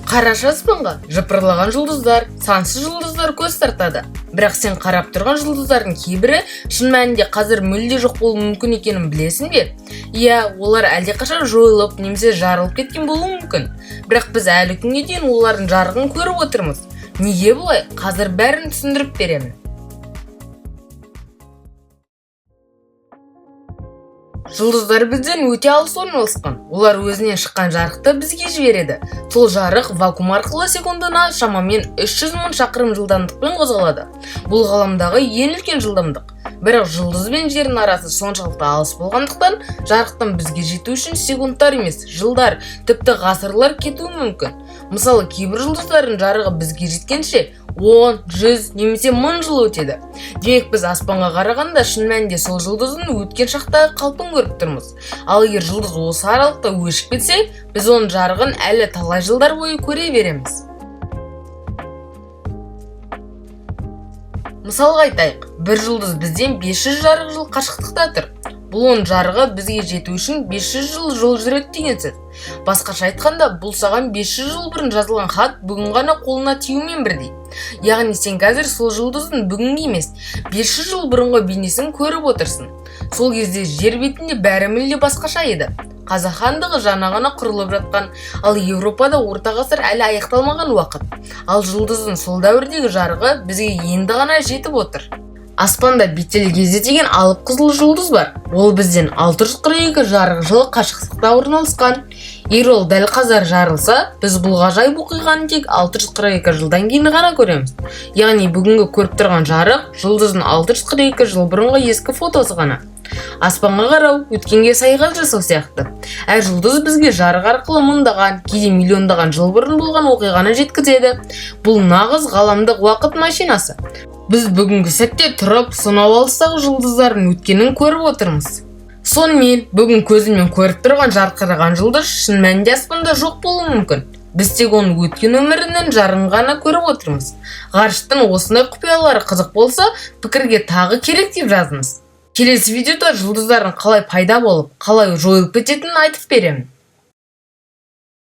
Қарашы аспанға жыпырлаған жұлдыздар, сансыз жұлдыздар көз тартады. Бірақ сен қарап тұрған жұлдыздардың кейбірі шын мәнінде қазір мүлде жоқ болуы мүмкін екенін білесің бе? Иә, олар әлдеқашан жойылып немесе жарылып кеткен болуы мүмкін. Бірақ біз әлі күнге дейін олардың жарығын көріп отырмыз. Неге бұлай? Қазір бәрін түсіндіріп беремін. Жұлдыздар бізден өте алыс орналасқан. Олар өзінен шыққан жарықты бізге жібереді. Сол жарық вакуум арқылы секундына шамамен 300 мың шақырым жылдамдықпен қозғалады. Бұл ғаламдағы ең үлкен жылдамдық. Бірақ жұлдыз бен жердің арасы соншалықты алыс болғандықтан, жарықтан бізге жету үшін секундтар емес, жылдар, тіпті ғасырлар кетуі мүмкін. Мысалы, кейбір жұлдыздардың жарығы бізге жеткенше 10, 100 немесе 1000 жыл өтеді. Демек біз аспанға қарағанда шын мәнінде сол жұлдыздың өткен шақтағы қалпын көріп тұрмыз. Ал егер жұлдыз осы аралықта өшіп кетсе, біз оның жарығын әлі талай жылдар бойы көре береміз. Мысалға айтайық, бір жұлдыз бізден 500 жарық жыл қашықтықта тұр. Бұл оның жарығы бізге жету үшін 500 жыл жүреді деген сөз. Басқаша айтқанда, бұл саған 500 жыл бұрын жазылған хат бүгін ғана қолына тиюмен бірдей. Яғни сен қазір сол жұлдыздың бүгінгі емес, 500 жыл бұрынғы бейнесін көріп отырсың. Сол кезде жер бетінде бәрі мүлде басқаша еді. Қазақ хандығы жаңа ғана құрылып жатқан, ал Еуропада орта ғасыр әлі аяқталмаған уақыт. Ал жұлдыздың сол дәуірдегі жарығы бізге енді ғана жетіп отыр. Аспанда Бетельгезе деген алып қызыл жұлдыз бар. Ол бізден 642 жарық жыл қашықтықта орналасқан. Егер ол дәл қазір жарылса, біз бұл ғажайып оқиғаны тек 642 жылдан кейін ғана көреміз. Яғни бүгінгі көріп тұрған жарық жұлдыздың 642 жыл бұрынғы ескі фотосы ғана. Аспанға қарау өткенге сайғақ жасау сияқты. Әр жұлдыз бізге жарық арқылы мыңдаған, кейде миллиондаған жыл бұрын болған оқиғаны жеткізеді. Бұл нағыз ғаламдық уақыт машинасы. Біз бүгінгі сәтте тұрып, сонау алыстағы жұлдыздардың өткенін көріп отырмыз. Сонымен, бүгін көзімен көріп тұрған жарқыраған жұлдыз шын мәнінде аспанда жоқ болуы мүмкін. Біз тек оның өткен өмірінің жарығын ғана көріп отырмыз. Ғарыштың осындай құпиялары қызық болса, пікірге тағы керек деп жазыңыз. Келесі видеода жұлдыздардың қалай пайда болып, қалай жойылып кететінін айтып беремін.